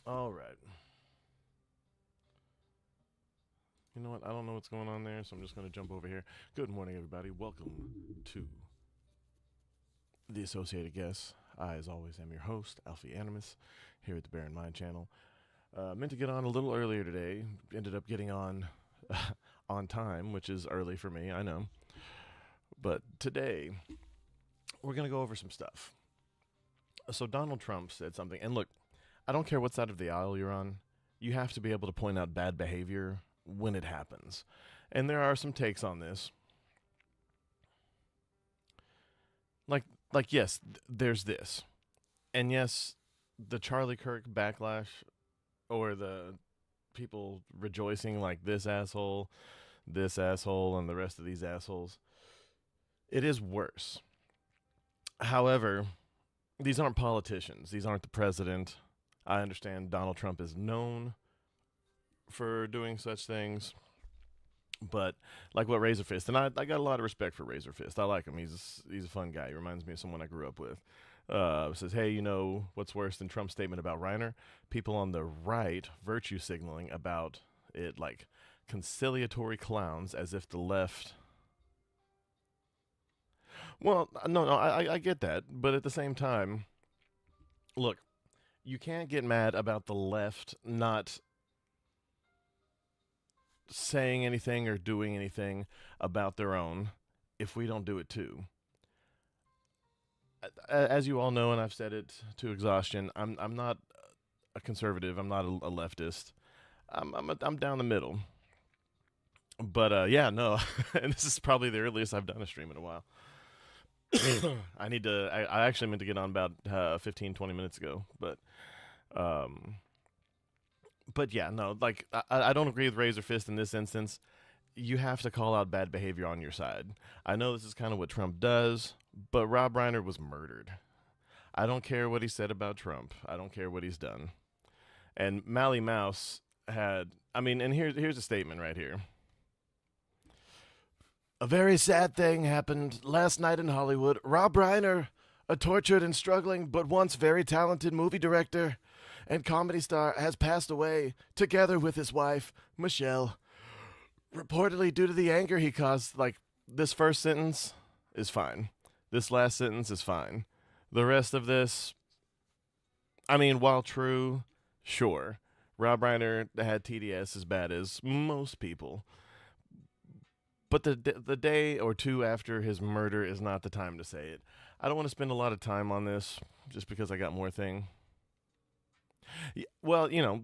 All right. You know what? I don't know what's going on there, so I'm just going to jump over here. Good morning, everybody. Welcome to the Associated Guests. I, as always, am your host, Alfie Animus, here at the Bear in Mind channel. Meant to get on a little earlier today. Ended up getting on on time, which is early for me, I know. But today, we're going to go over some stuff. So Donald Trump said something, and look, I don't care what side of the aisle you're on. You have to be able to point out bad behavior when it happens. And there are some takes on this. Like like yes, there's this. And yes, the Charlie Kirk backlash or the people rejoicing like this asshole and the rest of these assholes. It is worse. However, these aren't politicians. These aren't the president. I understand Donald Trump is known for doing such things. But like what Razor Fist, and I got a lot of respect for Razor Fist. I like him. He's a fun guy. He reminds me of someone I grew up with. Says, hey, you know what's worse than Trump's statement about Reiner? People on the right virtue signaling about it like conciliatory clowns, as if the left. Well, no, I get that, but at the same time, look, you can't get mad about the left not saying anything or doing anything about their own if we don't do it too. As you all know, and I've said it to exhaustion, I'm not a conservative. I'm not a leftist. I'm down the middle. But yeah, no, and this is probably the earliest I've done a stream in a while. I need to. I actually meant to get on about 15, 20 minutes ago, um, but yeah, no, like I don't agree with Razor Fist in this instance. You have to call out bad behavior on your side. I know this is kind of what Trump does, but Rob Reiner was murdered. I don't care what he said about Trump. I don't care what he's done. And Mally Mouse had, I mean, and here's a statement right here. A very sad thing happened last night in Hollywood. Rob Reiner, a tortured and struggling but once very talented movie director and comedy star, has passed away together with his wife, Michelle, reportedly due to the anger he caused. Like, this first sentence is fine. This last sentence is fine. The rest of this, I mean, while true, sure. Rob Reiner had TDS as bad as most people. But the day or two after his murder is not the time to say it. I don't want to spend a lot of time on this just because I got more thing. Well, you know,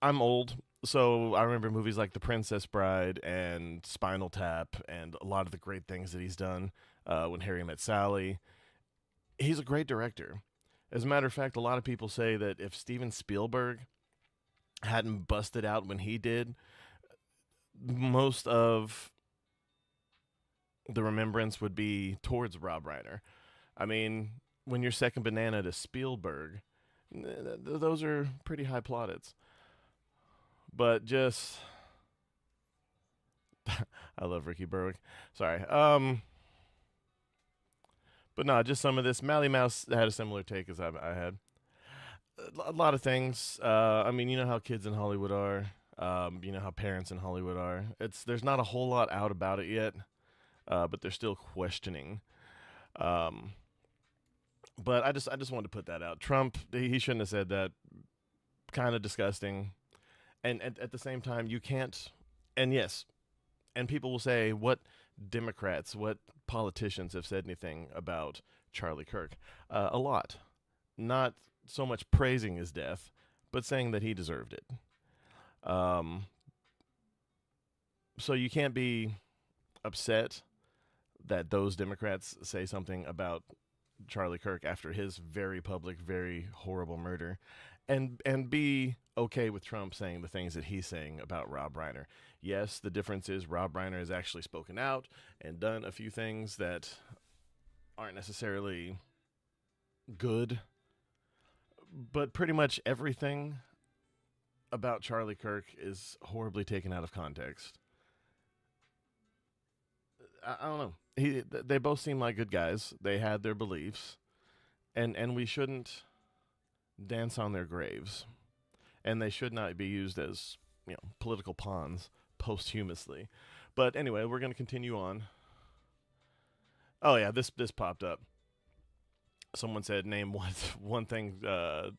I'm old, so I remember movies like The Princess Bride and Spinal Tap and a lot of the great things that he's done. When Harry Met Sally, he's a great director. As a matter of fact, a lot of people say that if Steven Spielberg hadn't busted out when he did, most of the remembrance would be towards Rob Reiner. I mean, when you're second banana to Spielberg, those are pretty high plaudits. But just, I love Ricky Berwick. Sorry. But no, just some of this. Mally Mouse had a similar take as I had. A lot of things. I mean, you know how kids in Hollywood are. You know how parents in Hollywood are. There's not a whole lot out about it yet, but they're still questioning. Um, but I just wanted to put that out. Trump, he shouldn't have said that. Kind of disgusting. And at the same time, you can't. And yes, and people will say, what Democrats, what politicians have said anything about Charlie Kirk? A lot. Not so much praising his death, but saying that he deserved it. Um, so you can't be upset that those Democrats say something about Charlie Kirk after his very public, very horrible murder, and be okay with Trump saying the things that he's saying about Rob Reiner. Yes, the difference is Rob Reiner has actually spoken out and done a few things that aren't necessarily good, but pretty much everything about Charlie Kirk is horribly taken out of context. I don't know. They both seem like good guys. They had their beliefs, and we shouldn't dance on their graves. and they should not be used as, political pawns posthumously. But anyway, we're going to continue on. Oh yeah, this popped up. Someone said, name one thing.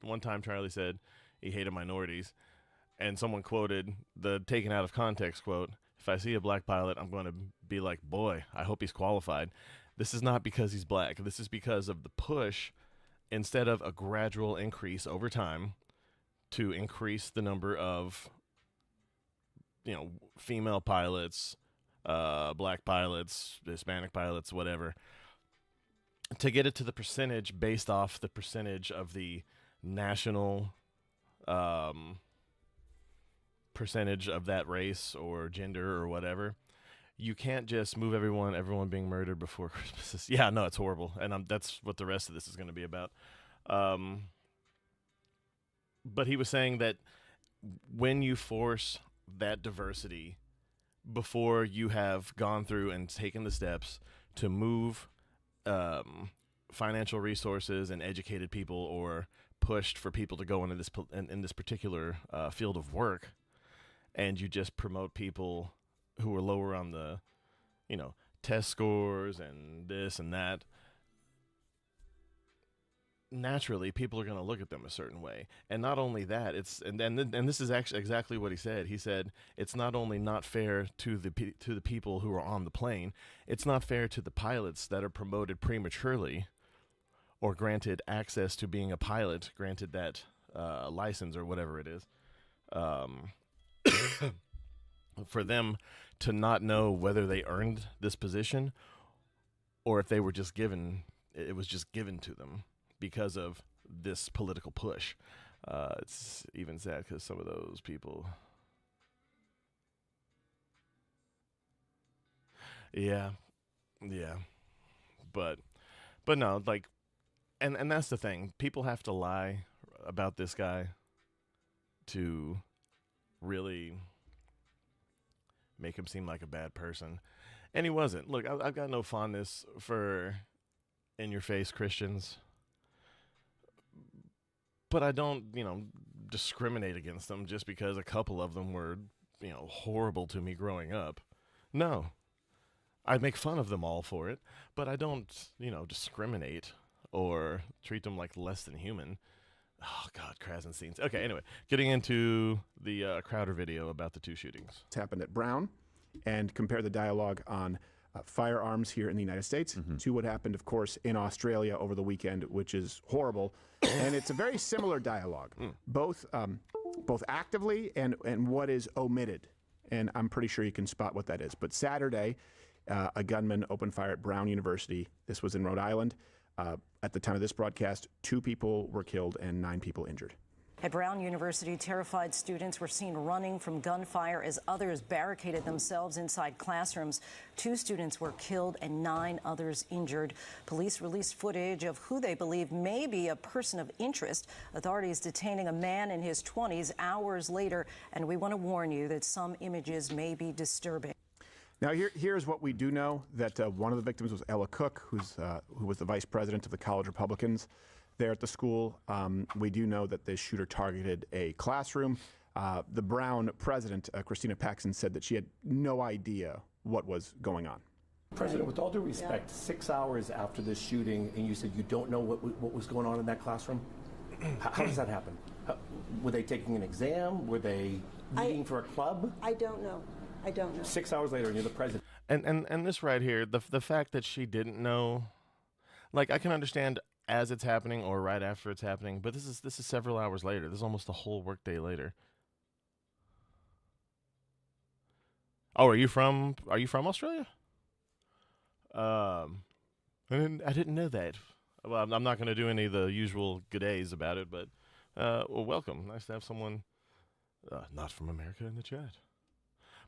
One time Charlie said he hated minorities, and someone quoted the taken out of context quote, "If I see a black pilot, I'm going to be like, boy, I hope he's qualified." This is not because he's black. This is because of the push, instead of a gradual increase over time, to increase the number of, female pilots, black pilots, Hispanic pilots, whatever, to get it to the percentage based off the percentage of the national percentage of that race or gender or whatever. You can't just move everyone being murdered before Christmas. Yeah, no, it's horrible. And that's what the rest of this is going to be about. But he was saying that when you force that diversity before you have gone through and taken the steps to move financial resources and educated people, or pushed for people to go into this in this particular field of work, and you just promote people who are lower on the, test scores and this and that, naturally people are going to look at them a certain way. And not only that, and this is actually exactly what he said. He said it's not only not fair to the people who are on the plane, it's not fair to the pilots that are promoted prematurely or granted access to being a pilot, granted that license or whatever it is. For them to not know whether they earned this position or if they were just given, it was just given to them because of this political push. It's even sad because some of those people, yeah, but no, like, and that's the thing. People have to lie about this guy to really make him seem like a bad person, and he wasn't. Look, I've got no fondness for in-your-face Christians, but I don't, discriminate against them just because a couple of them were, horrible to me growing up. No, I make fun of them all for it, but I don't, discriminate or treat them like less than human. Oh, God, Krasenstein's. Okay, anyway, getting into the Crowder video about the two shootings. It's happened at Brown, and compare the dialogue on firearms here in the United States to what happened, of course, in Australia over the weekend, which is horrible. And it's a very similar dialogue, both actively and what is omitted. And I'm pretty sure you can spot what that is. But Saturday, a gunman opened fire at Brown University. This was in Rhode Island. At the time of this broadcast, 2 people were killed and 9 people injured. At Brown University, terrified students were seen running from gunfire as others barricaded themselves inside classrooms. 2 students were killed and 9 others injured. Police released footage of who they believe may be a person of interest. Authorities detaining a man in his 20s hours later, and we want to warn you that some images may be disturbing. Now, here's what we do know, that one of the victims was Ella Cook, who was the vice president of the College Republicans there at the school. We do know that this shooter targeted a classroom. The Brown president, Christina Paxson, said that she had no idea what was going on. President, with all due respect, 6 hours after this shooting, and you said you don't know what was going on in that classroom? How does that happen? Were they taking an exam? Were they meeting for a club? I don't know. 6 hours later, and you're the president. And this right here, the fact that she didn't know, like, I can understand as it's happening or right after it's happening, but this is several hours later. This is almost a whole workday later. Oh, are you from Australia? I didn't know that. Well, I'm not going to do any of the usual good days about it, but well, welcome. Nice to have someone not from America in the chat.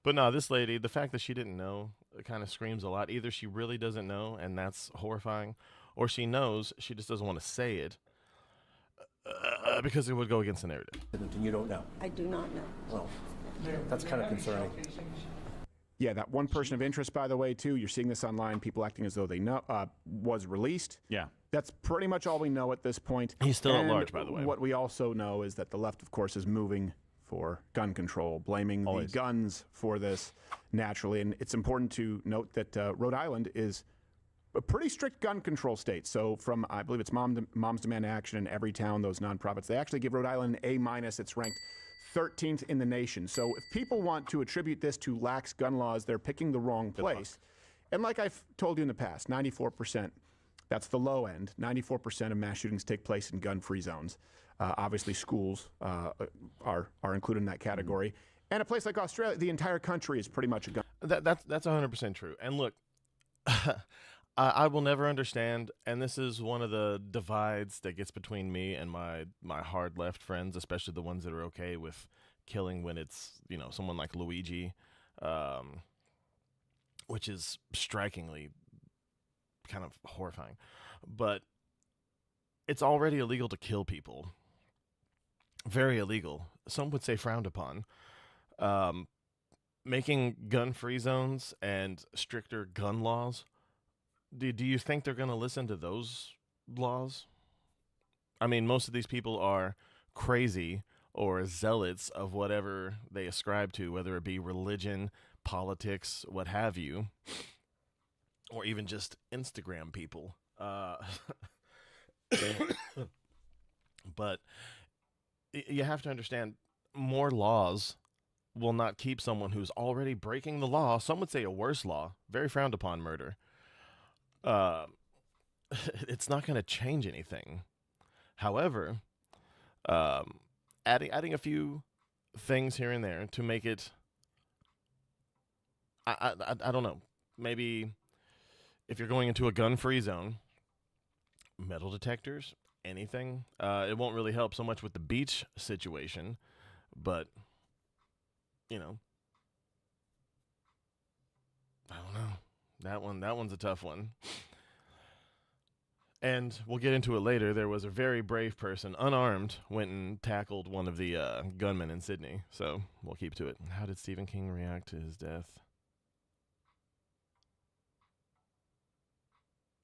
But no, this lady, the fact that she didn't know, kind of screams a lot. Either she really doesn't know, and that's horrifying, or she knows, she just doesn't want to say it because it would go against the narrative. And you don't know? I do not know. Well, that's kind of concerning. Yeah, that one person of interest, by the way, too, you're seeing this online, people acting as though they know, was released. Yeah. That's pretty much all we know at this point. He's still at And large, by the way. What we also know is that the left, of course, is moving for gun control, blaming the guns for this naturally. And it's important to note that Rhode Island is a pretty strict gun control state. So from, I believe it's Moms Demand Action in every town, those nonprofits, they actually give Rhode Island an A-. It's ranked 13th in the nation. So if people want to attribute this to lax gun laws, they're picking the wrong place. And like I've told you in the past, 94%, that's the low end. 94% of mass shootings take place in gun-free zones. Obviously, schools are included in that category. And a place like Australia, the entire country is pretty much a gun. That's 100% true. And look, I will never understand, and this is one of the divides that gets between me and my hard left friends, especially the ones that are okay with killing when it's, you know, someone like Luigi, which is strikingly kind of horrifying. But it's already illegal to kill people. Very illegal. Some would say frowned upon. Making gun-free zones and stricter gun laws, do you think they're going to listen to those laws? I mean, most of these people are crazy or zealots of whatever they ascribe to, whether it be religion, politics, what have you, or even just Instagram people. But you have to understand, more laws will not keep someone who's already breaking the law. Some would say a worse law, very frowned upon murder. It's not going to change anything. However, adding a few things here and there to make it, I don't know, maybe if you're going into a gun-free zone, metal detectors, anything, it won't really help so much with the beach situation, but, you know, I don't know. That one's a tough one. And we'll get into it later. There was a very brave person, unarmed, went and tackled one of the gunmen in Sydney. So we'll keep to it. How did Stephen King react to his death?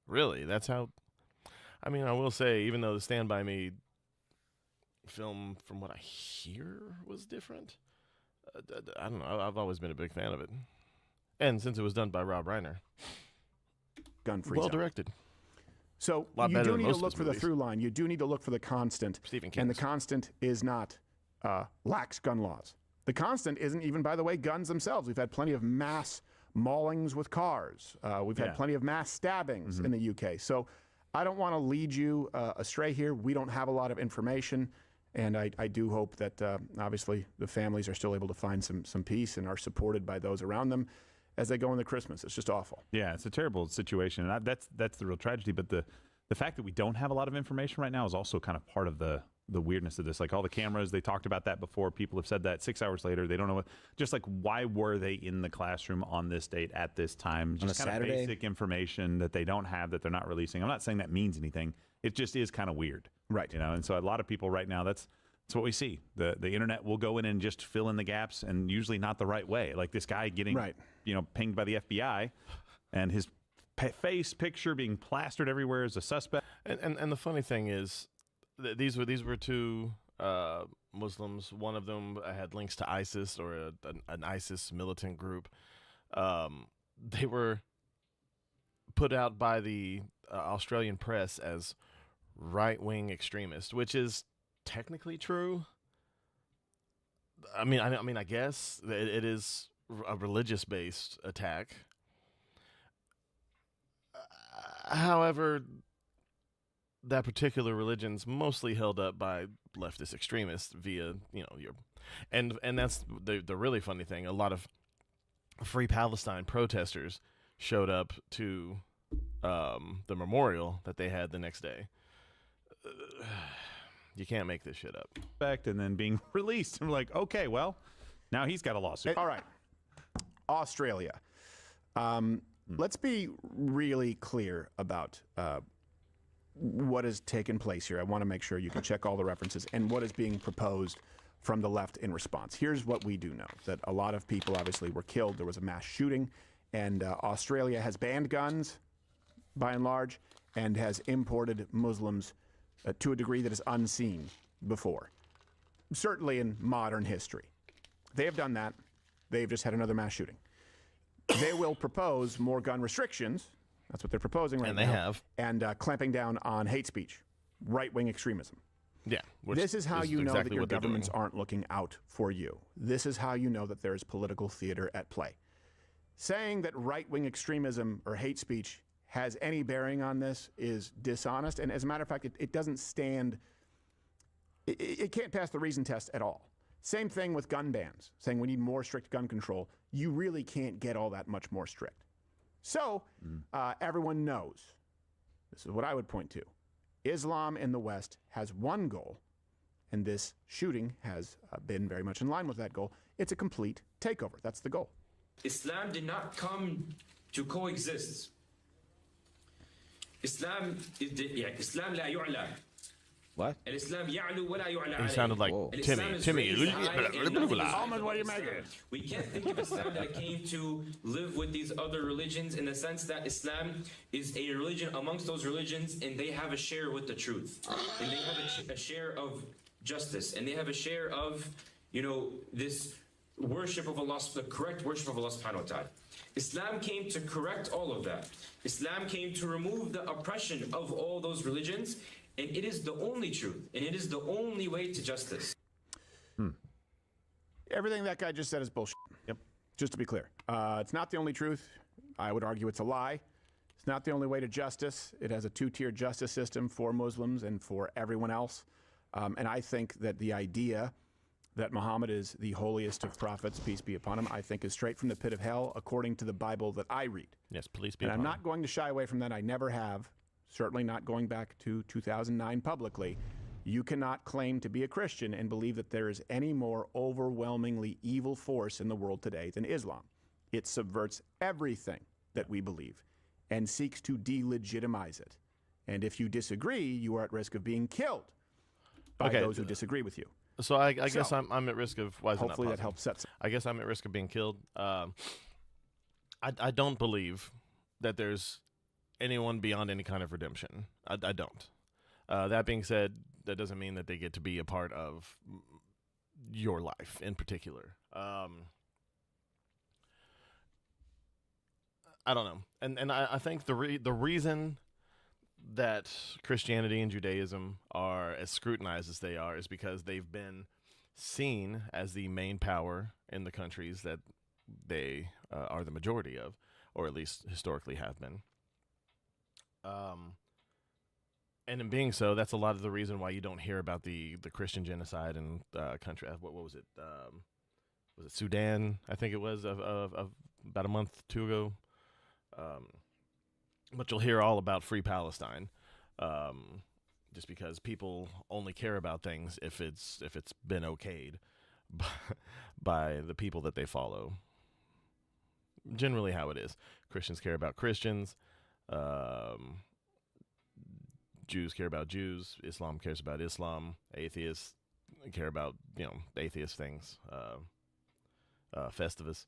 Really? That's how... I mean, I will say, even though the Stand By Me film, from what I hear, was different, I don't know. I've always been a big fan of it. And since it was done by Rob Reiner. Gun-free well zone. directed. So you do need to look for the through line. You do need to look for the constant. Stephen King. And the constant is not lax gun laws. The constant isn't even, by the way, guns themselves. We've had plenty of mass maulings with cars. We've had plenty of mass stabbings in the UK. So I don't want to lead you astray here. We don't have a lot of information. And I do hope that, obviously, the families are still able to find some peace and are supported by those around them as they go into Christmas. It's just awful. Yeah, it's a terrible situation. And that's the real tragedy. But the fact that we don't have a lot of information right now is also kind of part of the weirdness of this. Like all the cameras, they talked about that before. People have said that 6 hours later, they don't know what. Just like, why were they in the classroom on this date at this time? Just kind of basic information that they don't have, that they're not releasing. I'm not saying that means anything. It just is kind of weird. Right. You know, and so a lot of people right now, that's what we see. The internet will go in and just fill in the gaps, and usually not the right way. Like this guy getting, pinged by the FBI, and his face picture being plastered everywhere as a suspect. And the funny thing is, these were two Muslims. One of them had links to ISIS, or an ISIS militant group. They were put out by the Australian press as right-wing extremists, which is technically true. I mean, I guess it is a religious-based attack. However, that particular religion's mostly held up by leftist extremists via, and that's the really funny thing. A lot of Free Palestine protesters showed up to the memorial that they had the next day. You can't make this shit up. And then being released. And we're like, okay, well, now he's got a lawsuit. All right. Australia. Let's be really clear about what has taken place here. I want to make sure you can check all the references and what is being proposed from the left in response. Here's what we do know, that a lot of people obviously were killed. There was a mass shooting, and Australia has banned guns, by and large, and has imported Muslims to a degree that is unseen before, certainly in modern history. They have done that. They've just had another mass shooting. They will propose more gun restrictions. That's what they're proposing right now. And they have. And clamping down on hate speech, right-wing extremism. Yeah. This is how you know exactly that your what they're governments doing. aren't looking out for you. This is how you know that there is political theater at play. Saying that right-wing extremism or hate speech has any bearing on this is dishonest. And as a matter of fact, it doesn't stand, it can't pass the reason test at all. Same thing with gun bans, saying we need more strict gun control. You really can't get all that much more strict. So everyone knows, this is what I would point to. Islam in the West has one goal, and this shooting has been very much in line with that goal. It's a complete takeover. That's the goal. Islam did not come to coexist. Islam لا يعلى. What? الإسلام يعلو ولا يعلى He عليه. sounded like الإسلام is Timmy. raised high and nothing is Almond, what do you below make of Islam. it? We can't think of Islam that came to live with these other religions in the sense that Islam is a religion amongst those religions, and they have a share with the truth, and they have a share of justice, and they have a share of, this worship of Allah, the correct worship of Allah subhanahu wa ta'ala. Islam came to correct all of that. Islam came to remove the oppression of all those religions, and it is the only truth, and it is the only way to justice. Everything that guy just said is bullshit. Yep. Just to be clear. It's not the only truth. I would argue it's a lie. It's not the only way to justice. It has a two-tier justice system for Muslims and for everyone else. And I think that the idea that Muhammad is the holiest of prophets, peace be upon him, I think is straight from the pit of hell according to the Bible that I read. Yes, please be And I'm upon not going to shy away from that. I never have. Certainly not going back to 2009 publicly. You cannot claim to be a Christian and believe that there is any more overwhelmingly evil force in the world today than Islam. It subverts everything that we believe and seeks to delegitimize it. And if you disagree, you are at risk of being killed by Okay. those who disagree with you. So I guess I'm at risk of. Why is it not Hopefully that positive? helps set. I guess I'm at risk of being killed. I don't believe that there's anyone beyond any kind of redemption. I don't. That being said, that doesn't mean that they get to be a part of your life in particular. I don't know, and I think the reason that Christianity and Judaism are as scrutinized as they are is because they've been seen as the main power in the countries that they are the majority of, or at least historically have been. And in being so, that's a lot of the reason why you don't hear about the Christian genocide in country. What was it? Was it Sudan? I think it was of about a month, 2 ago. But you'll hear all about Free Palestine, just because people only care about things if it's been okayed by the people that they follow. Generally, how it is. Christians care about Christians. Jews care about Jews. Islam cares about Islam. Atheists care about atheist things. Festivus.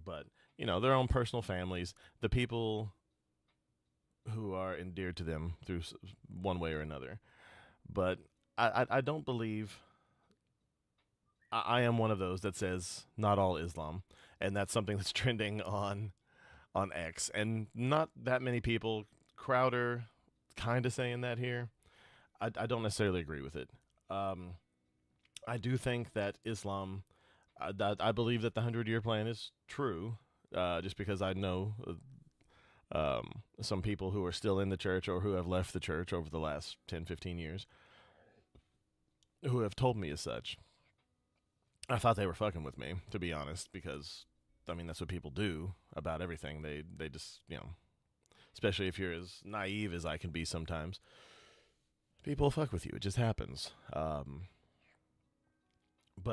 But their own personal families, the people who are endeared to them through one way or another. But I don't believe. I am one of those that says not all Islam, and that's something that's trending on X, and not that many people. Crowder kind of saying that here. I don't necessarily agree with it. I do think that Islam. I believe that the 100-year plan is true, just because I know some people who are still in the church or who have left the church over the last 10, 15 years who have told me as such. I thought they were fucking with me, to be honest, because, that's what people do about everything. They just, especially if you're as naive as I can be sometimes, people fuck with you. It just happens. But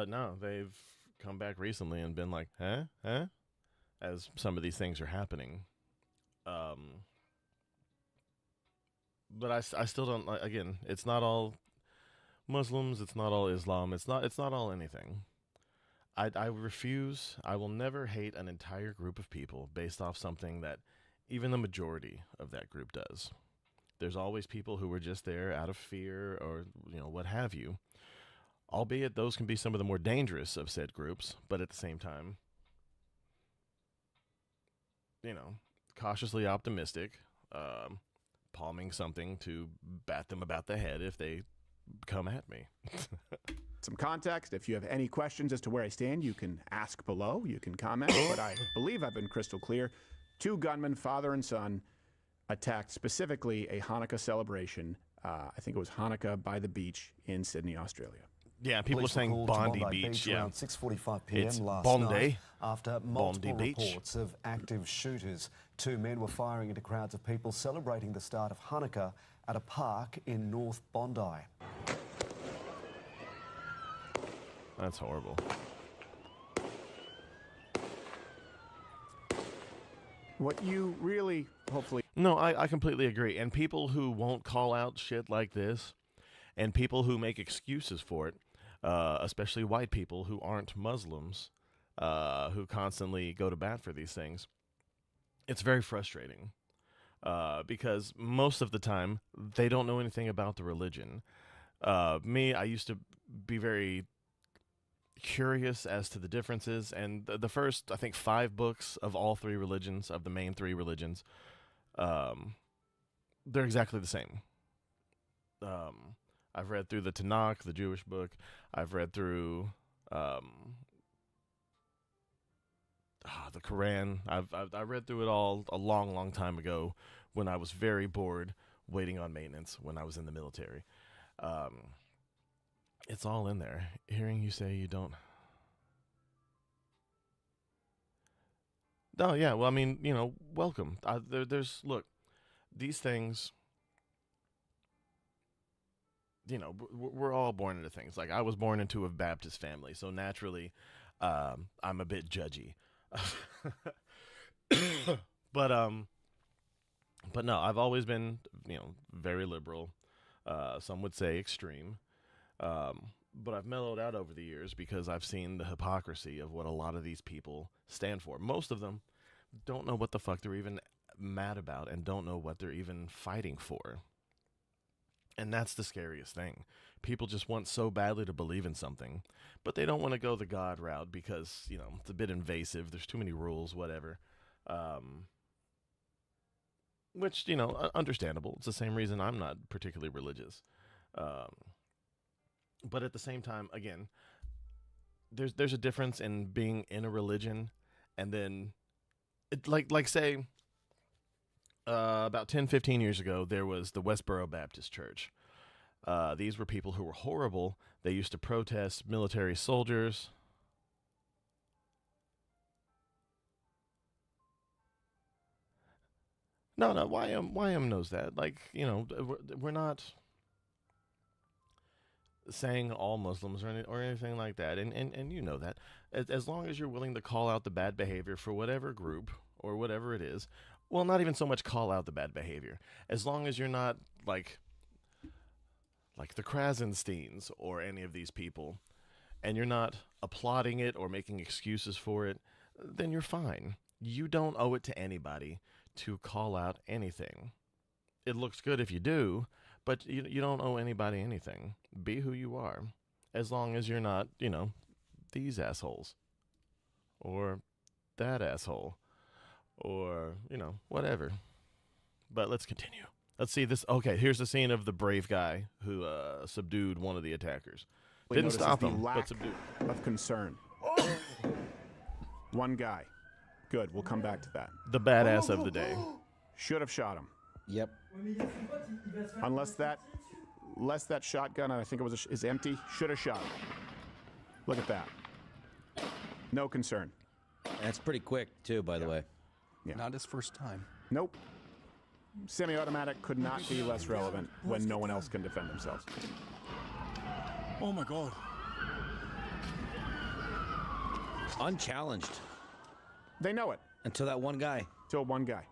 no, they've come back recently and been like, huh? As some of these things are happening. But I still don't, again, it's not all Muslims. It's not all Islam. It's not all anything. I refuse. I will never hate an entire group of people based off something that even the majority of that group does. There's always people who are just there out of fear or, what have you. Albeit those can be some of the more dangerous of said groups, but at the same time, cautiously optimistic, palming something to bat them about the head if they come at me. Some context. If you have any questions as to where I stand, you can ask below. You can comment. But I believe I've been crystal clear. 2 gunmen, father and son, attacked specifically a Hanukkah celebration. I think it was Hanukkah by the beach in Sydney, Australia. Yeah, people are saying Bondi Beach. Yeah, around 6:45 p.m. It's last Bondi. night after multiple Bondi Beach. reports of active shooters. 2 men were firing into crowds of people celebrating the start of Hanukkah at a park in North Bondi. That's horrible. What you really, hopefully... No, I completely agree. And people who won't call out shit like this, and people who make excuses for it, especially white people who aren't Muslims, who constantly go to bat for these things, it's very frustrating. Because most of the time, they don't know anything about the religion. I used to be very curious as to the differences, and the first, I think, 5 books of all 3 religions, of the main 3 religions, they're exactly the same. I've read through the Tanakh, the Jewish book. I've read through the Quran. I read through it all a long, long time ago when I was very bored waiting on maintenance when I was in the military. It's all in there. Hearing you say you don't... Oh, yeah, well, I mean, welcome. Look, these things... we're all born into things. Like, I was born into a Baptist family, so naturally, I'm a bit judgy. But no, I've always been, very liberal. Some would say extreme. But I've mellowed out over the years because I've seen the hypocrisy of what a lot of these people stand for. Most of them don't know what the fuck they're even mad about and don't know what they're even fighting for. And that's the scariest thing. People just want so badly to believe in something, but they don't want to go the God route because, it's a bit invasive. There's too many rules, whatever. Which, understandable. It's the same reason I'm not particularly religious. But at the same time, again, there's a difference in being in a religion and then, say, about 10, 15 years ago, there was the Westboro Baptist Church. These were people who were horrible. They used to protest military soldiers. No, YM knows that. We're not saying all Muslims or anything like that, and you know that. As long as you're willing to call out the bad behavior for whatever group or whatever it is, well, not even so much call out the bad behavior. As long as you're not like the Krasensteins or any of these people, and you're not applauding it or making excuses for it, then you're fine. You don't owe it to anybody to call out anything. It looks good if you do, but you don't owe anybody anything. Be who you are, as long as you're not, these assholes, or that asshole, or, whatever. But let's continue. Let's see this. Okay, here's the scene of the brave guy who subdued one of the attackers. Didn't stop him, but subdued. Of concern. One guy. Good, we'll come back to that. The badass of the day. Should have shot him. Yep. Unless that shotgun, I think it was is empty, should have shot him. Look at that. No concern. That's pretty quick, too, by the way. Yeah. Not his first time. Nope. Semi-automatic could not be less relevant when no one else can defend themselves. Oh my God. Unchallenged. They know it. Until that one guy. Till one guy.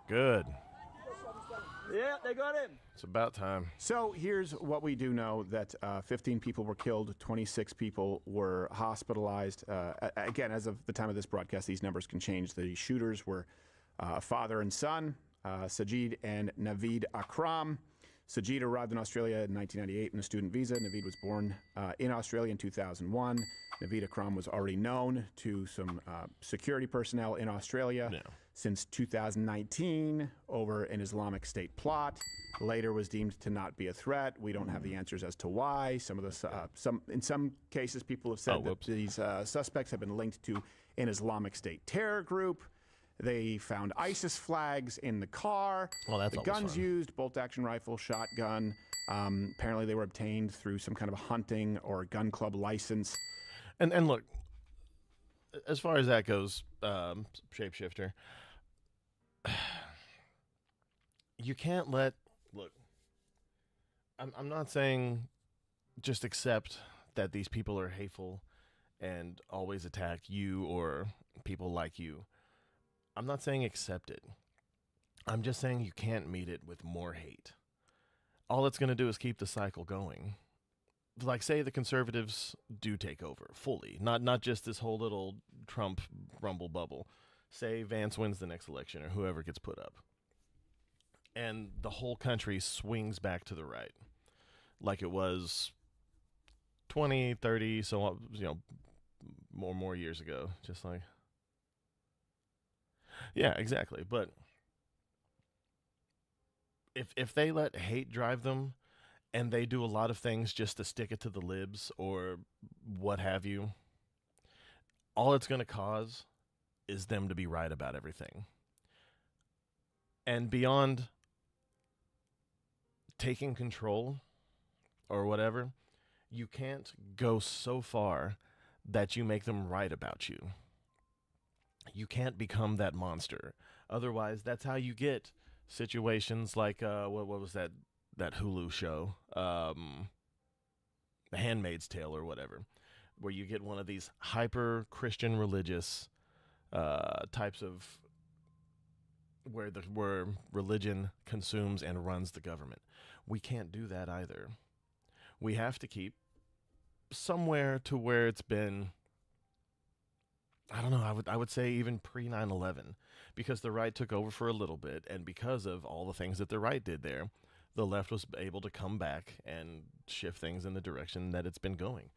Good. Yeah, they got him. It's about time. So here's what we do know, that 15 people were killed, 26 people were hospitalized. Again, as of the time of this broadcast, these numbers can change. The shooters were father and son, Sajid and Naveed Akram. Sajid arrived in Australia in 1998 on a student visa. Naveed was born in Australia in 2001. Naveed Akram was already known to some security personnel in Australia since 2019 over an Islamic State plot. Later was deemed to not be a threat. We don't have the answers as to why. In some cases, people have said that these suspects have been linked to an Islamic State terror group. They found ISIS flags in the car. Well, that's the guns used, bolt-action rifle, shotgun. Apparently, they were obtained through some kind of a hunting or gun club license. And look, as far as that goes, shapeshifter, you can't let... Look, I'm not saying just accept that these people are hateful and always attack you or people like you. I'm not saying accept it. I'm just saying you can't meet it with more hate. All it's going to do is keep the cycle going. Like, say the conservatives do take over fully, not just this whole little Trump rumble bubble. Say Vance wins the next election or whoever gets put up. And the whole country swings back to the right. Like it was 20, 30, so, more years ago. Just like... Yeah, exactly. But if they let hate drive them and they do a lot of things just to stick it to the libs or what have you, all it's going to cause is them to be right about everything. And beyond taking control or whatever, you can't go so far that you make them right about you. You can't become that monster. Otherwise, that's how you get situations like what was that Hulu show, The Handmaid's Tale or whatever, where you get one of these hyper Christian religious types of where religion consumes and runs the government. We can't do that either. We have to keep somewhere to where it's been. I don't know, I would say even pre-9/11, because the right took over for a little bit, and because of all the things that the right did there, the left was able to come back and shift things in the direction that it's been going.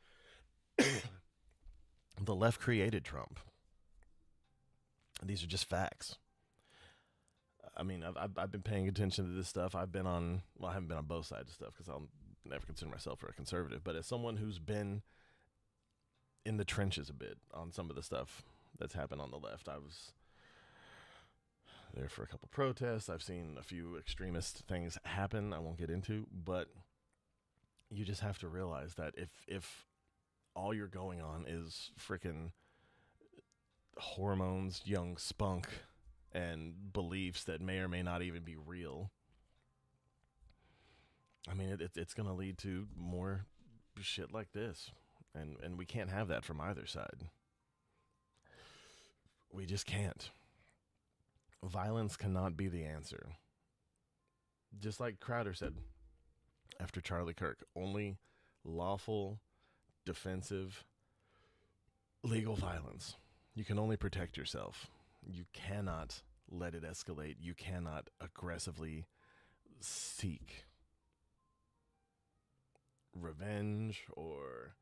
The left created Trump. These are just facts. I mean, I've been paying attention to this stuff. I haven't been on both sides of stuff because I'll never consider myself a conservative, but as someone who's been in the trenches a bit on some of the stuff that's happened on the left. I was there for a couple protests. I've seen a few extremist things happen I won't get into, but you just have to realize that if all you're going on is freaking hormones, young spunk, and beliefs that may or may not even be real, I mean, it's going to lead to more shit like this. And we can't have that from either side. We just can't. Violence cannot be the answer. Just like Crowder said after Charlie Kirk, only lawful, defensive, legal violence. You can only protect yourself. You cannot let it escalate. You cannot aggressively seek revenge or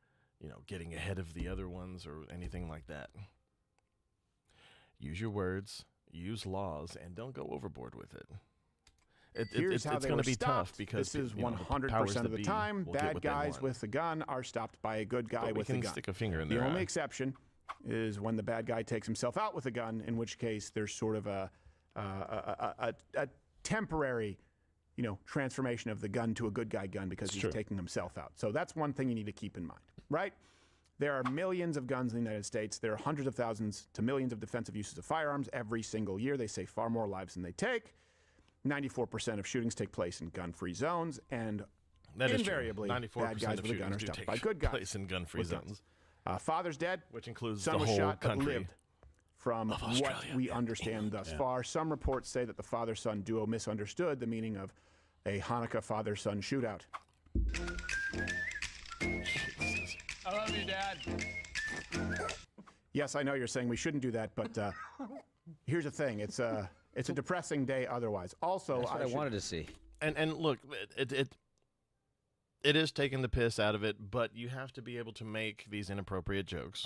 getting ahead of the other ones or anything like that. Use your words, use laws, and don't go overboard with it. Here's how it's they going were to be stopped. tough because this is the 100% of the time, bad guys with a gun are stopped by a good guy with a gun. Stick a finger in their The eye. only exception is when the bad guy takes himself out with a gun, in which case there's sort of a temporary transformation of the gun to a good guy gun because he's taking himself out. So that's one thing you need to keep in mind, right? There are millions of guns in the United States. There are hundreds of thousands to millions of defensive uses of firearms every single year. They save far more lives than they take. 94% of shootings take place in gun-free zones, and that invariably, 94% bad guys of with a gun are shootings do stopped take by good guys. place in gun-free zones. Father's dead. Which includes son the was whole shot, but country. lived from what we understand thus far. Some reports say that the father-son duo misunderstood the meaning of a Hanukkah father-son shootout. I love you, Dad. Yes, I know you're saying we shouldn't do that, but here's the thing. It's a depressing day otherwise. Also, That's what I wanted to see. And look, it is taking the piss out of it, but you have to be able to make these inappropriate jokes.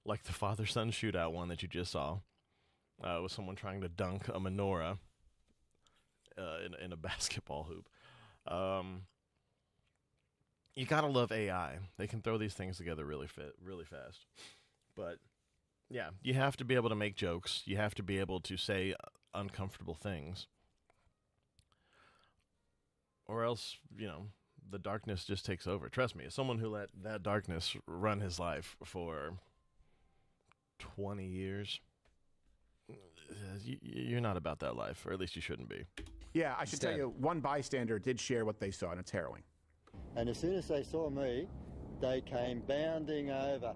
Like the father-son shootout one that you just saw, with someone trying to dunk a menorah in a basketball hoop. You gotta love AI. They can throw these things together really fast. But yeah, you have to be able to make jokes. You have to be able to say uncomfortable things, or else the darkness just takes over. Trust me, as someone who let that darkness run his life for 20 years, you're not about that life, or at least you shouldn't be. Yeah, I should tell you, one bystander did share what they saw, and it's harrowing. And as soon as they saw me, they came bounding over.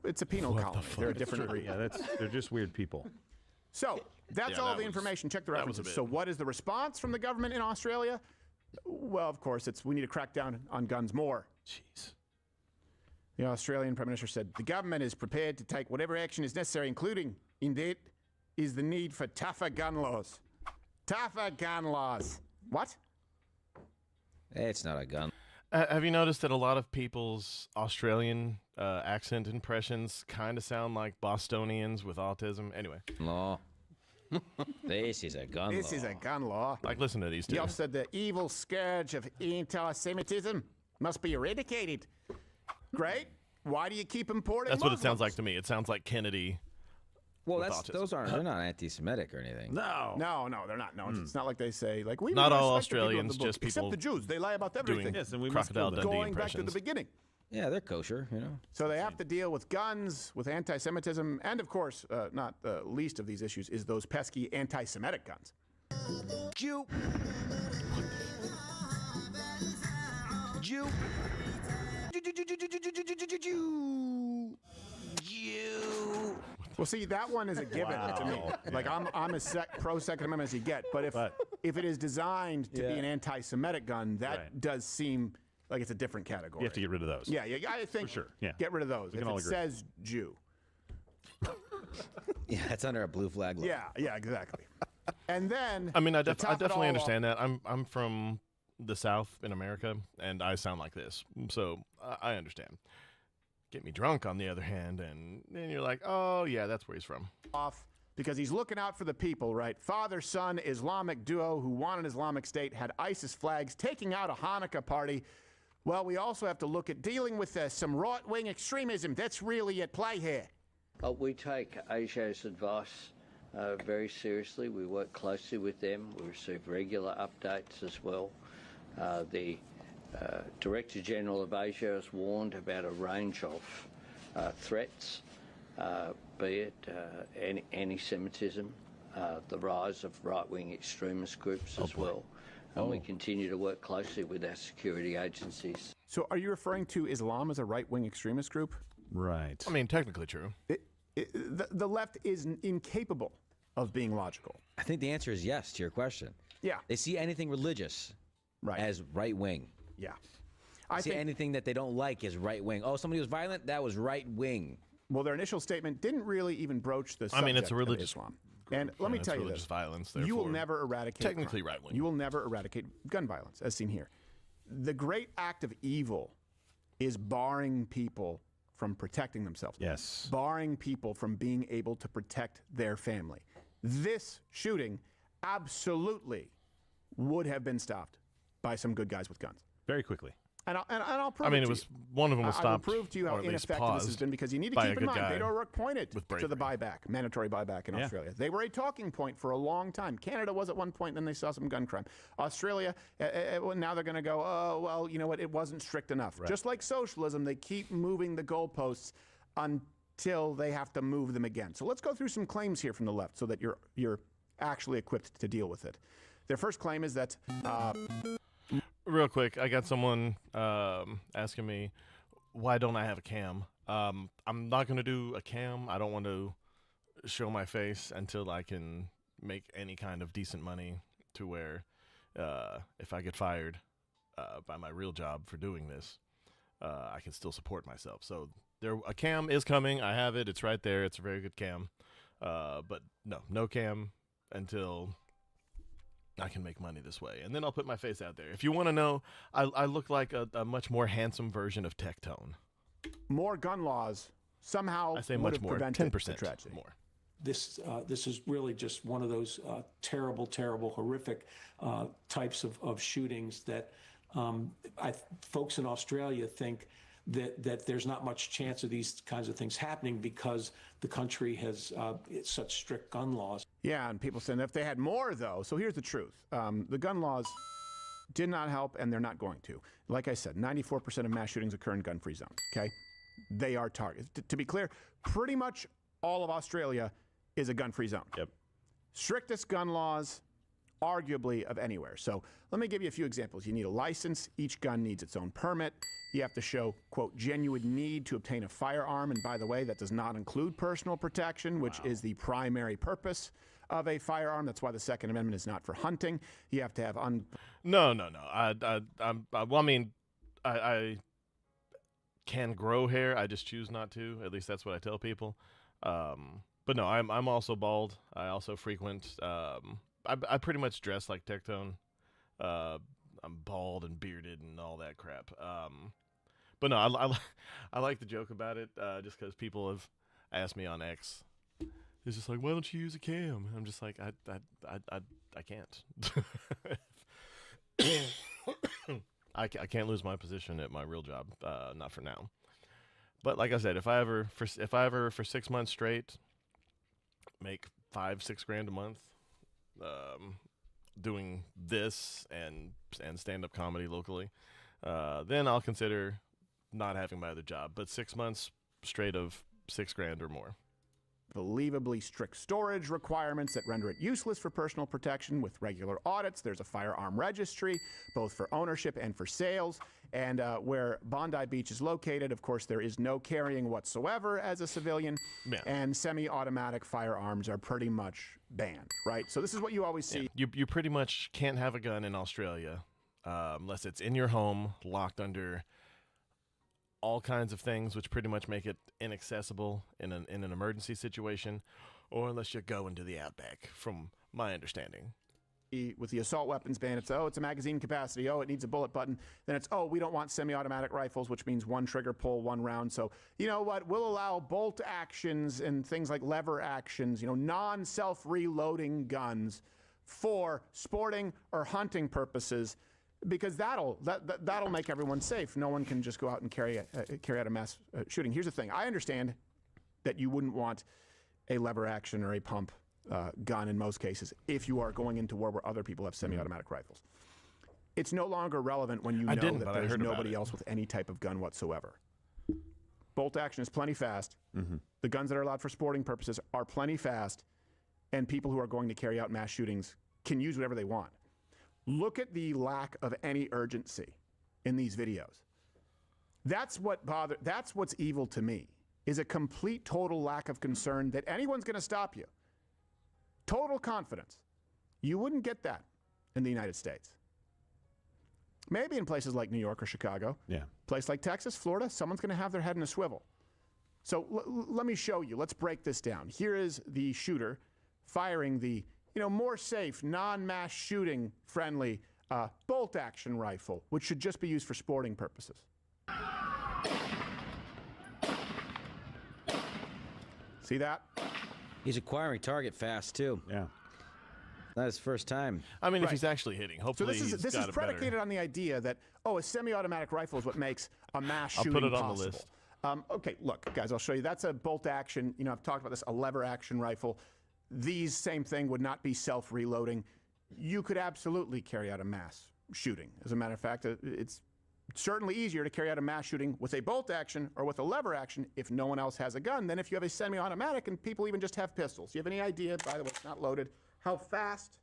It's a penal colony. They're a different breed. Yeah, they're just weird people. So that's all the information. Check the references. So what is the response from the government in Australia? Well, of course, we need to crack down on guns more. Jeez. The Australian Prime Minister said, the government is prepared to take whatever action is necessary, including, indeed, is the need for tougher gun laws. Tougher gun laws. What? It's not a gun. Have you noticed that a lot of people's Australian accent impressions kind of sound like Bostonians with autism? Anyway. Law. This is a gun law. This is a gun law. Like, listen to these two. He also said the evil scourge of anti-Semitism must be eradicated. Great. Why do you keep importing That's Muslims? what it sounds like to me. It sounds like Kennedy. Well, they're not anti-Semitic or anything. No, they're not. No, it's not like they say like we. Not really all respect the people of Australians, the book, just people except the Jews. They lie about everything. doing Yes, and we Crocodile must kill them. Dundee Going back to the impressions. beginning. Yeah, they're kosher, So they have to deal with guns, with anti-Semitism, and of course, not the least of these issues is those pesky anti-Semitic guns. Jew. Jew. Jew. Well, see, that one is a given to me. Like I'm as pro Second Amendment as you get. But if it is designed to be an anti-Semitic gun, that does seem like it's a different category. You have to get rid of those. Yeah, I think For sure, yeah. get rid of those. We If can all it agree. says Jew. Yeah, it's under a blue flag law. Yeah, exactly. And then I mean, I to top it definitely all understand that. I'm from the South in America, and I sound like this, so I understand. Get me drunk, on the other hand, and then you're like, oh yeah, that's where he's from. Off because he's looking out for the people, right? Father-son Islamic duo who want an Islamic State had ISIS flags taking out a Hanukkah party. Well, we also have to look at dealing with some right-wing extremism. That's really at play here. We take ASIO's advice very seriously. We work closely with them. We receive regular updates as well. The Director General of ASIO has warned about a range of threats, be it anti-Semitism, the rise of right-wing extremist groups as well. And we continue to work closely with our security agencies. So are you referring to Islam as a right-wing extremist group? Right. I mean, technically true. The left is incapable of being logical. I think the answer is yes to your question. Yeah. They see anything religious as right wing. Yeah. I see anything that they don't like as right wing. Oh, somebody was violent? That was right wing. Well, their initial statement didn't really even broach the subject it's a religious of Islam. And let me tell you this. Violence, you will therefore, never eradicate technically crime. right-wing. You will never eradicate gun violence, as seen here. The great act of evil is barring people from protecting themselves. Yes. Barring people from being able to protect their family. This shooting absolutely would have been stopped by some good guys with guns. Very quickly. And I'll prove I mean, it it to was you. one of them was I will stopped, prove to you how or at least ineffective this has paused been because you need to by a keep in good mind, guy Beto O'Rourke pointed with to the bravery. buyback, mandatory buyback in Australia. They were a talking point for a long time. Canada was at one point, then they saw some gun crime. Australia, now they're going to go, oh, well, you know what, it wasn't strict enough. Right. Just like socialism, they keep moving the goalposts until they have to move them again. So let's go through some claims here from the left so that you're actually equipped to deal with it. Their first claim is that... Real quick, I got someone asking me, why don't I have a cam? I'm not going to do a cam. I don't want to show my face until I can make any kind of decent money to where if I get fired by my real job for doing this, I can still support myself. So a cam is coming. I have it. It's right there. It's a very good cam. But no cam until I can make money this way. And then I'll put my face out there. If you want to know, I look like a much more handsome version of Tectone. More gun laws somehow I say would much have more, prevented 10% the tragedy. more. This is really just one of those terrible, horrific types of shootings that folks in Australia think that there's not much chance of these kinds of things happening because the country has such strict gun laws. Yeah, and people saying if they had more, though. So here's the truth. The gun laws did not help, and they're not going to. Like I said, 94% of mass shootings occur in gun-free zones, okay? They are targets. To be clear, pretty much all of Australia is a gun-free zone. Yep. Strictest gun laws, arguably, of anywhere. So let me give you a few examples. You need a license. Each gun needs its own permit. You have to show, quote, genuine need to obtain a firearm. And by the way, that does not include personal protection, which is the primary purpose of a firearm. That's why the Second Amendment is not for hunting. You have to have No. I can grow hair. I just choose not to. At least that's what I tell people. But no, I'm also bald. I also frequent. I pretty much dress like Tectone. I'm bald and bearded and all that crap. But no, I like to joke about it just because people have asked me on X. It's just like, why don't you use a cam? I'm just like, I can't. I can't lose my position at my real job. Not for now. But like I said, if I ever for 6 months straight make $5-6 grand a month, doing this and stand-up comedy locally, then I'll consider not having my other job. But 6 months straight of $6 grand or more. Unbelievably strict storage requirements that render it useless for personal protection. With regular audits, there's a firearm registry, both for ownership and for sales. And where Bondi Beach is located, of course, there is no carrying whatsoever as a civilian. Yeah. And semi-automatic firearms are pretty much banned, right? So this is what you always see. Yeah. You pretty much can't have a gun in Australia unless it's in your home, locked under all kinds of things, which pretty much make it inaccessible in an emergency situation, or unless you're going to the outback, from my understanding. With the assault weapons ban, it's a magazine capacity. Oh, it needs a bullet button. Then it's, we don't want semi-automatic rifles, which means one trigger pull, one round. So you know what? We'll allow bolt actions and things like lever actions, non-self-reloading guns for sporting or hunting purposes, because that'll make everyone safe. No one can just go out and carry out a mass shooting. Here's the thing. I understand that you wouldn't want a lever action or a pump gun in most cases if you are going into war where other people have semi-automatic rifles. It's no longer relevant when you know that there's nobody else with any type of gun whatsoever. Bolt action is plenty fast. Mm-hmm. The guns that are allowed for sporting purposes are plenty fast, and people who are going to carry out mass shootings can use whatever they want. Look at the lack of any urgency in these videos. That's what's evil to me, is a complete, total lack of concern that anyone's going to stop you. Total confidence. You wouldn't get that in the United States. Maybe in places like New York or Chicago. Yeah. Place like Texas, Florida, someone's going to have their head in a swivel. So let me show you. Let's break this down. Here is the shooter firing the more safe, non-mass shooting friendly bolt action rifle, which should just be used for sporting purposes. See that? He's acquiring target fast too. Yeah. Not his first time. I mean, if he's actually hitting, hopefully so this is predicated on the idea that a semi-automatic rifle is what makes a mass shooting possible. I'll put it on the list. Okay, look, guys, I'll show you. That's a bolt action. I've talked about this, a lever action rifle. These, same thing, would not be self-reloading. You could absolutely carry out a mass shooting. As a matter of fact, it's certainly easier to carry out a mass shooting with a bolt action or with a lever action if no one else has a gun than if you have a semi-automatic and people even just have pistols. You have any idea, by the way, it's not loaded, how fast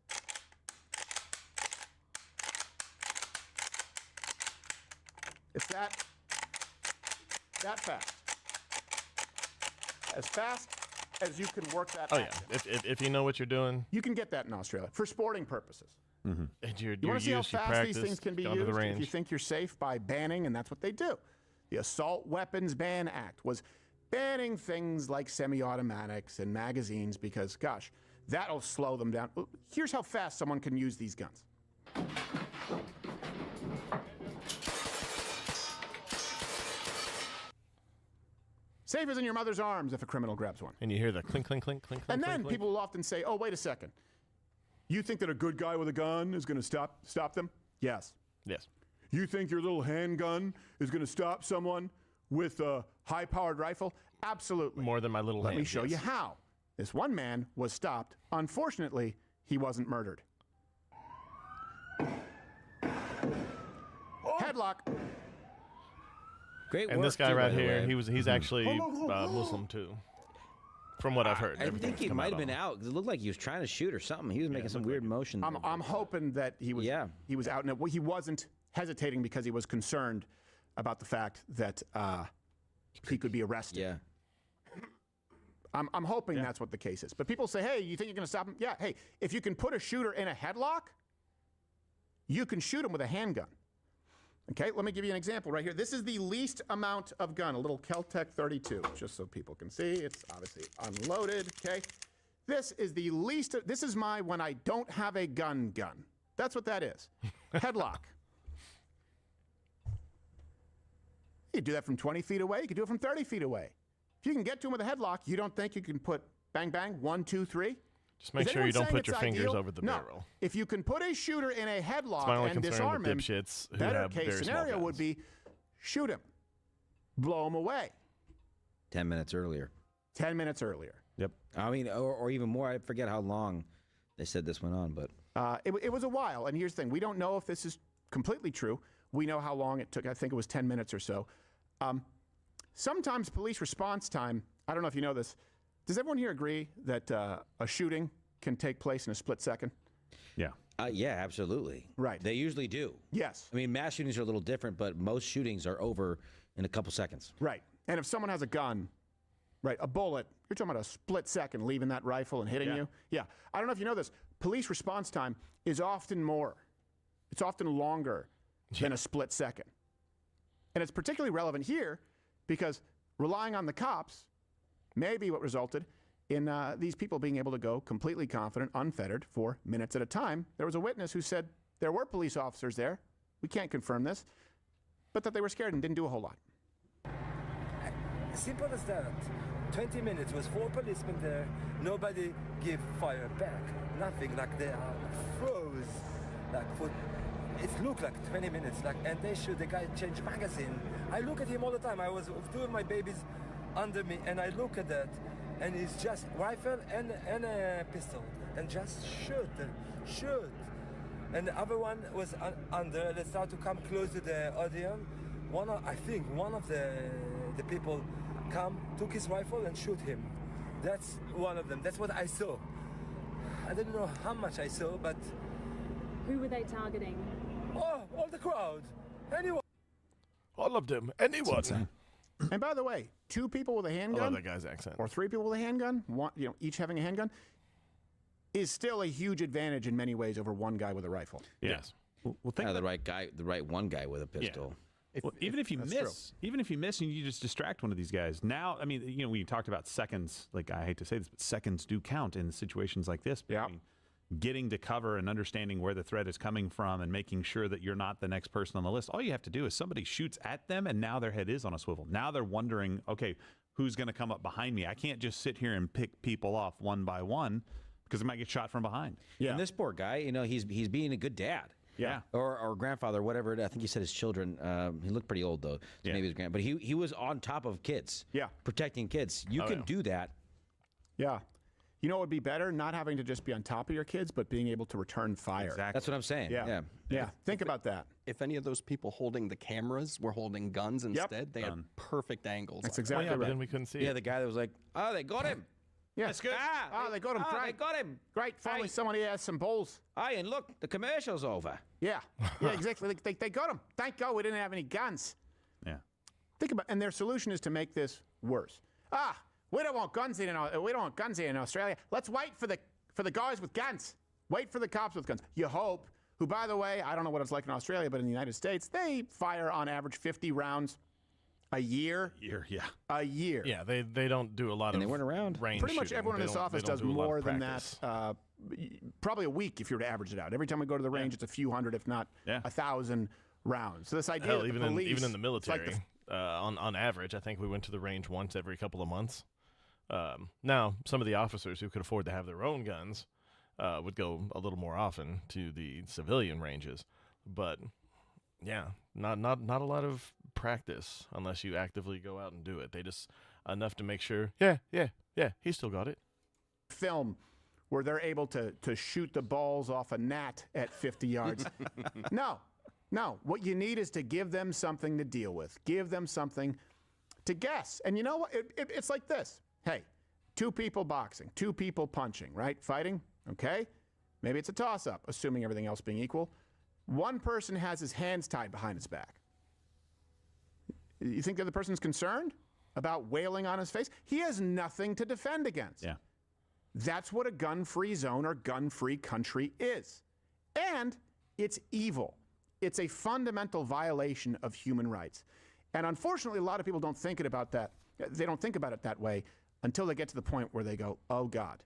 That fast. As fast as you can work that. Oh yeah, if you know what you're doing, you can get that in Australia for sporting purposes. And You want to see how fast these things can be gone to used the range. if you think you're safe by banning, and that's what they do. The Assault Weapons Ban Act was banning things like semi-automatics and magazines because, gosh, that'll slow them down. Here's how fast someone can use these guns. Safe as in your mother's arms if a criminal grabs one. And you hear the clink, clink, clink, clink, And clink, then clink, people will often say, oh, wait a second. You think that a good guy with a gun is going to stop them? Yes. Yes. You think your little handgun is going to stop someone with a high-powered rifle? Absolutely. More than my little Let me hand, show yes. you how. This one man was stopped. Unfortunately, he wasn't murdered. Headlock. Great And work, this guy too, by right the here, way. he's actually Muslim too, from what I've heard. I Everything think that's he come might out have been on him. out because it looked like he was trying to shoot or something. He was making some weird motion. I'm hoping that he was out in it. Well, he wasn't hesitating because he was concerned about the fact that he could be arrested. Yeah. I'm hoping that's what the case is. But people say, hey, you think you're going to stop him? Yeah, hey, if you can put a shooter in a headlock, you can shoot him with a handgun. Okay, let me give you an example right here. This is the least amount of gun, a little Kel-Tec 32, just so people can see. It's obviously unloaded, okay? This is the least, this is my when I don't have a gun. That's what that is. Headlock. You can do that from 20 feet away. You can do it from 30 feet away. If you can get to him with a headlock, you don't think you can put bang, bang, 1, 2, 3? Just make Is sure you anyone don't saying put it's your fingers ideal? over the No. barrel. If you can put a shooter in a headlock my only and concern disarm with him, dipshits who better have case very small scenario would guns. be shoot him, blow him away. 10 minutes earlier. 10 minutes earlier. Yep. I mean, or even more. I forget how long they said this went on, but It was a while. And here's the thing. We don't know if this is completely true. We know how long it took. I think it was 10 minutes or so. Sometimes police response time, I don't know if you know this. Does everyone here agree that a shooting can take place in a split second? Yeah. yeah, absolutely. Right. They usually do. Yes. I mean, mass shootings are a little different, but most shootings are over in a couple seconds. Right. And if someone has a gun, right, a bullet, you're talking about a split second leaving that rifle and hitting you. Yeah. I don't know if you know this. Police response time is often more. It's often longer than a split second. And it's particularly relevant here because relying on the cops may be what resulted in these people being able to go completely confident, unfettered for minutes at a time. There was a witness who said there were police officers there. We can't confirm this, but that they were scared and didn't do a whole lot. Simple as that. 20 minutes was 4 policemen there. Nobody gave fire back. Nothing. Like they are froze. Like for it looked like 20 minutes. Like and they shoot the guy change magazine. I look at him all the time. I was two of my babies under me, and I look at that, and it's just rifle and a pistol, and just shoot. And the other one was under. They start to come close to the audience. I think one of the people took his rifle and shoot him. That's one of them. That's what I saw. I didn't know how much I saw, but who were they targeting? Oh, all the crowd. Anyone. All of them. Anyone. And by the way, 2 people with a handgun, I love that guy's accent. or 3 people with a handgun, each having a handgun, is still a huge advantage in many ways over one guy with a rifle. Yes. Well, think the right one guy with a pistol. Well, even if you miss and you just distract one of these guys. Now, I mean, when you talked about seconds, like I hate to say this, but seconds do count in situations like this. Yeah. I mean, getting to cover and understanding where the threat is coming from and making sure that you're not the next person on the list. All you have to do is somebody shoots at them and now their head is on a swivel. Now they're wondering, okay, who's going to come up behind me? I can't just sit here and pick people off one by one because they might get shot from behind. Yeah. And this poor guy, he's being a good dad. Yeah. Or grandfather, whatever. I think he said his children. He looked pretty old, though. So maybe his but he was on top of kids. Yeah. Protecting kids. You can do that. Yeah. You know what would be better? Not having to just be on top of your kids, but being able to return fire. Exactly. That's what I'm saying. Yeah. Think about that. If any of those people holding the cameras were holding guns instead, they had perfect angles. That's exactly But right. then we couldn't see Yeah, it. the guy that was like, oh, they got him. Yeah. That's good. They got him. Great. They got him. Great. Finally, somebody has some balls. Aye, and look, the commercial's over. Yeah. Yeah, exactly. They got him. Thank God we didn't have any guns. Yeah. Think about, and their solution is to make this worse. We don't want guns here in Australia. Let's wait for the guys with guns. Wait for the cops with guns. You hope. Who, by the way, I don't know what it's like in Australia, but in the United States, they fire on average 50 rounds a year. A year. Yeah, they don't do a lot of. They weren't around. Range Pretty much shooting. everyone in this office does more than that. Probably a week if you were to average it out. Every time we go to the range, it's a few hundred, if not 1,000 rounds. So this idea, hell, that even the police, in the military, like on average, I think we went to the range once every couple of months. Now, some of the officers who could afford to have their own guns would go a little more often to the civilian ranges, but yeah, not a lot of practice unless you actively go out and do it. They just enough to make sure. Yeah, he still got it. Film where they're able to shoot the balls off a gnat at 50 yards. No. What you need is to give them something to deal with. Give them something to guess. And you know what? It's like this. Hey, 2 people boxing, 2 people punching, right? Fighting, okay? Maybe it's a toss-up, assuming everything else being equal. One person has his hands tied behind his back. You think the other person's concerned about wailing on his face? He has nothing to defend against. Yeah. That's what a gun-free zone or gun-free country is. And it's evil. It's a fundamental violation of human rights. And unfortunately, a lot of people don't think about that. They don't think about it that way until they get to the point where they go, oh, God,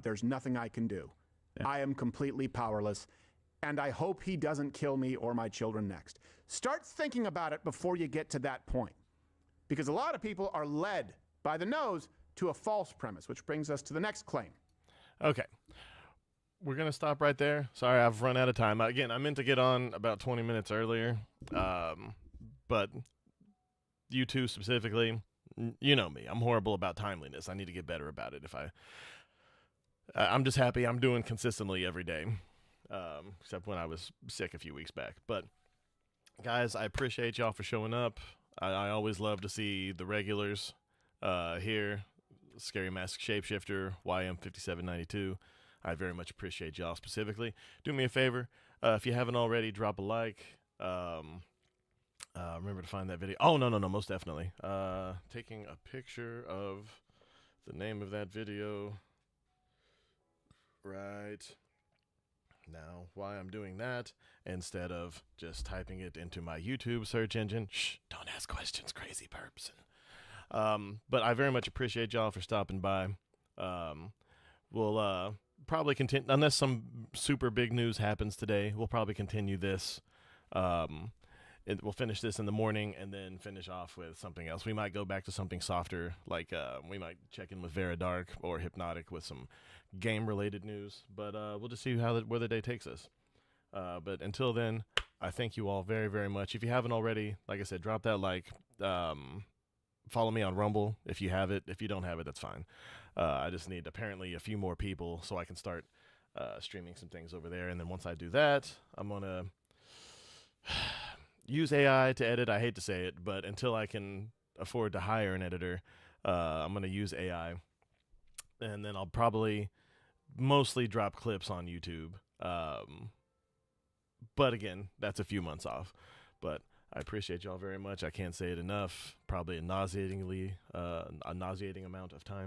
there's nothing I can do. Yeah. I am completely powerless, and I hope he doesn't kill me or my children next. Start thinking about it before you get to that point, because a lot of people are led by the nose to a false premise, which brings us to the next claim. Okay. We're going to stop right there. Sorry, I've run out of time. Again, I meant to get on about 20 minutes earlier, but you two specifically, you know me. I'm horrible about timeliness. I need to get better about it. I'm just happy I'm doing consistently every day, except when I was sick a few weeks back. But, guys, I appreciate y'all for showing up. I always love to see the regulars here. Scary Mask Shapeshifter, YM5792. I very much appreciate y'all specifically. Do me a favor, if you haven't already, drop a like. Remember to find that video. Oh, no, most definitely. Taking a picture of the name of that video right now. Why I'm doing that instead of just typing it into my YouTube search engine. Shh, don't ask questions, crazy perps. But I very much appreciate y'all for stopping by. We'll probably continue, unless some super big news happens today, we'll probably continue this. We'll finish this in the morning and then finish off with something else. We might go back to something softer, like we might check in with Vera Dark or Hypnotic with some game-related news. But we'll just see where the day takes us. But until then, I thank you all very, very much. If you haven't already, like I said, drop that like. Follow me on Rumble if you have it. If you don't have it, that's fine. I just need apparently a few more people so I can start streaming some things over there. And then once I do that, I'm going to use AI to edit. I hate to say it, but until I can afford to hire an editor, I'm going to use AI. And then I'll probably mostly drop clips on YouTube. But again, that's a few months off. But I appreciate y'all very much. I can't say it enough. Probably a nauseating amount of time.